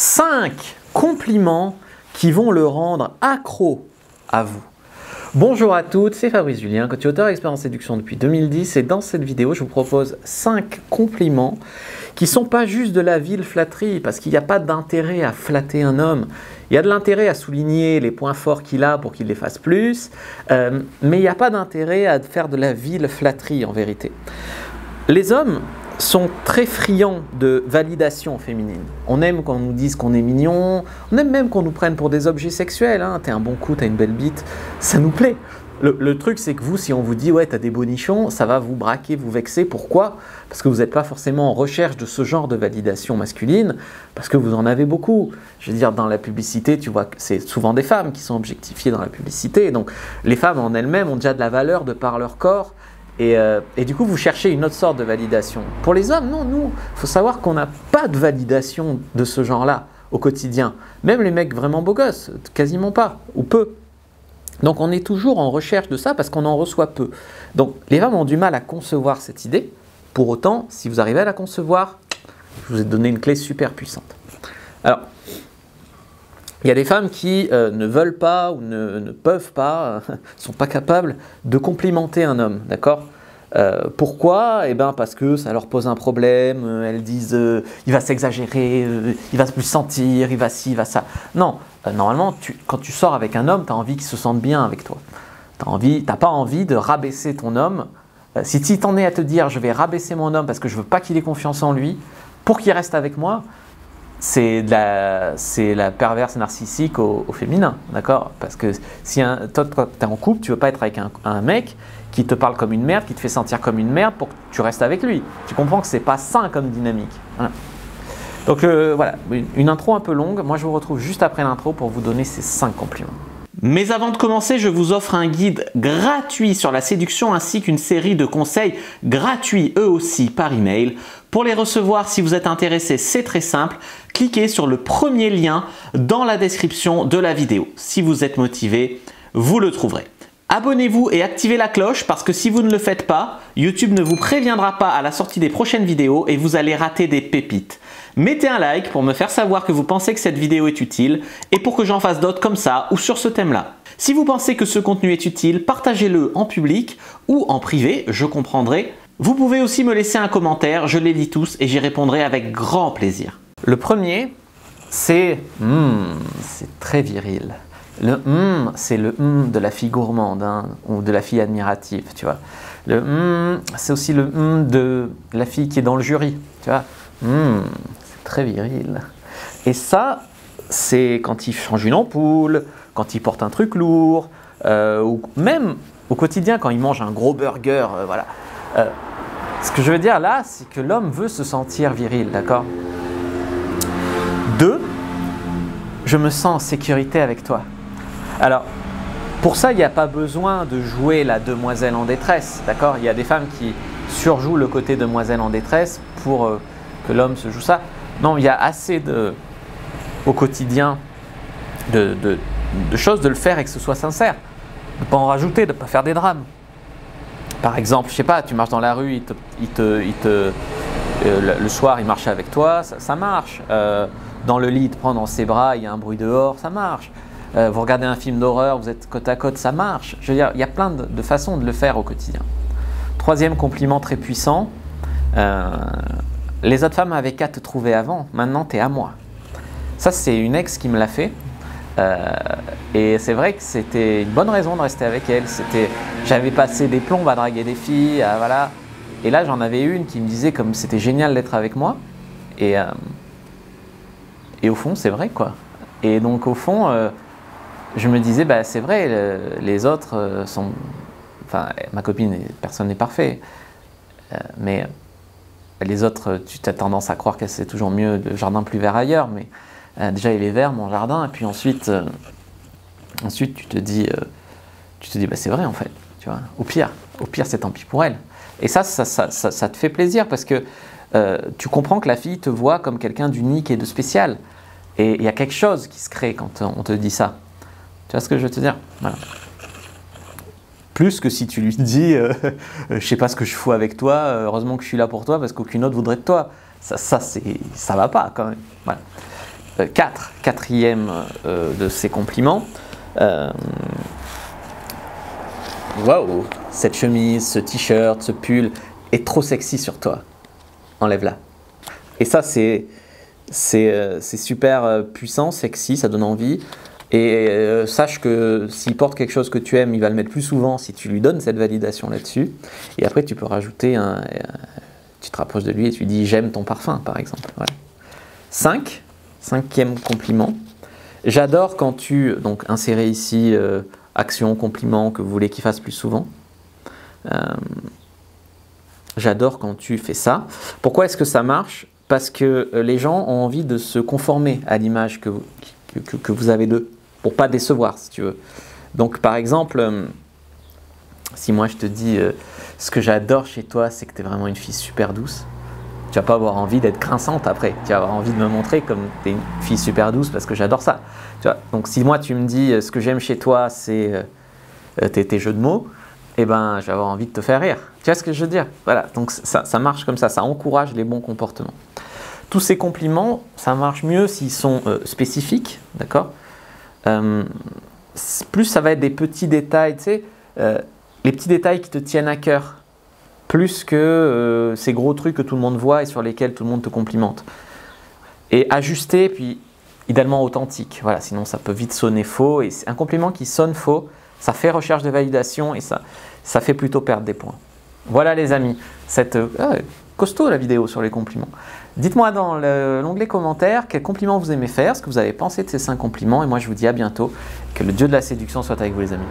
5 compliments qui vont le rendre accro à vous. Bonjour à toutes, c'est Fabrice Julien, coach auteur expert en séduction depuis 2010 et dans cette vidéo, je vous propose 5 compliments qui ne sont pas juste de la vile flatterie parce qu'il n'y a pas d'intérêt à flatter un homme. Il y a de l'intérêt à souligner les points forts qu'il a pour qu'il les fasse plus, mais il n'y a pas d'intérêt à faire de la vile flatterie en vérité. Les hommes sont très friands de validation féminine. On aime qu'on nous dise qu'on est mignon, on aime même qu'on nous prenne pour des objets sexuels. Hein. T'es un bon coup, t'as une belle bite, ça nous plaît. Le truc, c'est que vous, si on vous dit « ouais, t'as des beaux nichons », ça va vous braquer, vous vexer. Pourquoi? Parce que vous n'êtes pas forcément en recherche de ce genre de validation masculine, parce que vous en avez beaucoup. Je veux dire, dans la publicité, tu vois que c'est souvent des femmes qui sont objectifiées dans la publicité. Donc, les femmes en elles-mêmes ont déjà de la valeur de par leur corps. Et du coup, vous cherchez une autre sorte de validation. Pour les hommes, non, nous, il faut savoir qu'on n'a pas de validation de ce genre-là au quotidien. Même les mecs vraiment beaux gosses, quasiment pas, ou peu. Donc on est toujours en recherche de ça parce qu'on en reçoit peu. Donc les femmes ont du mal à concevoir cette idée. Pour autant, si vous arrivez à la concevoir, je vous ai donné une clé super puissante. Alors, il y a des femmes qui ne veulent pas ou ne peuvent pas, ne sont pas capables de complimenter un homme, d'accord? Pourquoi? Eh bien parce que ça leur pose un problème, elles disent il va s'exagérer, il va se plus sentir, il va ci, il va ça. Non, normalement, quand tu sors avec un homme, tu as envie qu'il se sente bien avec toi. Tu n'as pas envie de rabaisser ton homme. Si tu t'en es à te dire je vais rabaisser mon homme parce que je ne veux pas qu'il ait confiance en lui, pour qu'il reste avec moi, c'est la perverse narcissique au féminin, d'accord? Parce que si toi, quand tu es en couple, tu ne veux pas être avec un mec qui te parle comme une merde, qui te fait sentir comme une merde pour que tu restes avec lui. Tu comprends que ce n'est pas sain comme dynamique. Voilà. Donc voilà, une intro un peu longue. Moi, je vous retrouve juste après l'intro pour vous donner ces 5 compliments. Mais avant de commencer, je vous offre un guide gratuit sur la séduction ainsi qu'une série de conseils gratuits eux aussi par email. Pour les recevoir, si vous êtes intéressé, c'est très simple. Cliquez sur le premier lien dans la description de la vidéo. Si vous êtes motivé, vous le trouverez. Abonnez-vous et activez la cloche parce que si vous ne le faites pas, YouTube ne vous préviendra pas à la sortie des prochaines vidéos et vous allez rater des pépites. Mettez un like pour me faire savoir que vous pensez que cette vidéo est utile et pour que j'en fasse d'autres comme ça ou sur ce thème-là. Si vous pensez que ce contenu est utile, partagez-le en public ou en privé, je comprendrai. Vous pouvez aussi me laisser un commentaire, je les lis tous et j'y répondrai avec grand plaisir. Le premier, c'est c'est très viril. Le c'est le de la fille gourmande hein, ou de la fille admirative, tu vois. Le c'est aussi le de la fille qui est dans le jury, tu vois. C'est très viril. Et ça, c'est quand il change une ampoule, quand il porte un truc lourd, ou même au quotidien quand il mange un gros burger, voilà. Ce que je veux dire là, c'est que l'homme veut se sentir viril, d'accord? 2, je me sens en sécurité avec toi. Alors, pour ça, il n'y a pas besoin de jouer la demoiselle en détresse, d'accord? Il y a des femmes qui surjouent le côté demoiselle en détresse pour que l'homme se joue ça. Non, il y a assez au quotidien de choses de le faire et que ce soit sincère. De ne pas en rajouter, de ne pas faire des drames. Par exemple, je sais pas, tu marches dans la rue, le soir, il marche avec toi, ça marche. Dans le lit, il te prend dans ses bras, il y a un bruit dehors, ça marche. Vous regardez un film d'horreur, vous êtes côte à côte, ça marche. Je veux dire, il y a plein de façons de le faire au quotidien. 3e compliment très puissant, les autres femmes avaient qu'à te trouver avant, maintenant tu es à moi. Ça, c'est une ex qui me l'a fait. Et c'est vrai que c'était une bonne raison de rester avec elle. J'avais passé des plombs à draguer des filles, voilà. Et là, j'en avais une qui me disait comme c'était génial d'être avec moi. Et au fond, c'est vrai quoi. Et donc au fond, je me disais, bah, c'est vrai, les autres sont... Enfin, ma copine, personne n'est parfait. Mais les autres, tu as tendance à croire que c'est toujours mieux, le jardin plus vert ailleurs. Mais déjà, il est vert, mon jardin. Et puis ensuite tu te dis, bah, c'est vrai en fait. Tu vois. Au pire, c'est tant pis pour elle. Et ça te fait plaisir parce que tu comprends que la fille te voit comme quelqu'un d'unique et de spécial. Et il y a quelque chose qui se crée quand on te dit ça. Tu vois ce que je veux te dire? Voilà. Plus que si tu lui dis je sais pas ce que je fous avec toi, heureusement que je suis là pour toi parce qu'aucune autre voudrait de toi. Ça va pas quand même. Voilà. quatrième de ces compliments. Waouh, cette chemise, ce t-shirt, ce pull est trop sexy sur toi. Enlève-la. Et ça, c'est super puissant, sexy, ça donne envie. Et sache que s'il porte quelque chose que tu aimes, il va le mettre plus souvent si tu lui donnes cette validation là-dessus. Et après, tu peux rajouter tu te rapproches de lui et tu lui dis « j'aime ton parfum » par exemple. Voilà. Cinquième compliment. J'adore quand donc insérez ici action, compliment que vous voulez qu'il fasse plus souvent. J'adore quand tu fais ça. Pourquoi est-ce que ça marche? Parce que les gens ont envie de se conformer à l'image que vous avez d'eux, pour pas décevoir, si tu veux. Donc, par exemple, si moi je te dis ce que j'adore chez toi, c'est que tu es vraiment une fille super douce, tu vas pas avoir envie d'être grinçante après. Tu vas avoir envie de me montrer comme tu es une fille super douce parce que j'adore ça. Tu vois. Donc, si moi tu me dis ce que j'aime chez toi, c'est tes jeux de mots, eh ben, je vais avoir envie de te faire rire. Tu vois ce que je veux dire? Voilà, donc ça marche comme ça encourage les bons comportements. Tous ces compliments, ça marche mieux s'ils sont spécifiques, d'accord? Plus ça va être des petits détails, tu sais, les petits détails qui te tiennent à cœur, plus que ces gros trucs que tout le monde voit et sur lesquels tout le monde te complimente. Et ajuster, puis idéalement authentique, voilà, sinon ça peut vite sonner faux. Et un compliment qui sonne faux, ça fait recherche de validation et ça fait plutôt perdre des points. Voilà les amis, costaud la vidéo sur les compliments. Dites-moi dans l'onglet commentaires quels compliments vous aimez faire, ce que vous avez pensé de ces 5 compliments. Et moi je vous dis à bientôt. Que le dieu de la séduction soit avec vous les amis.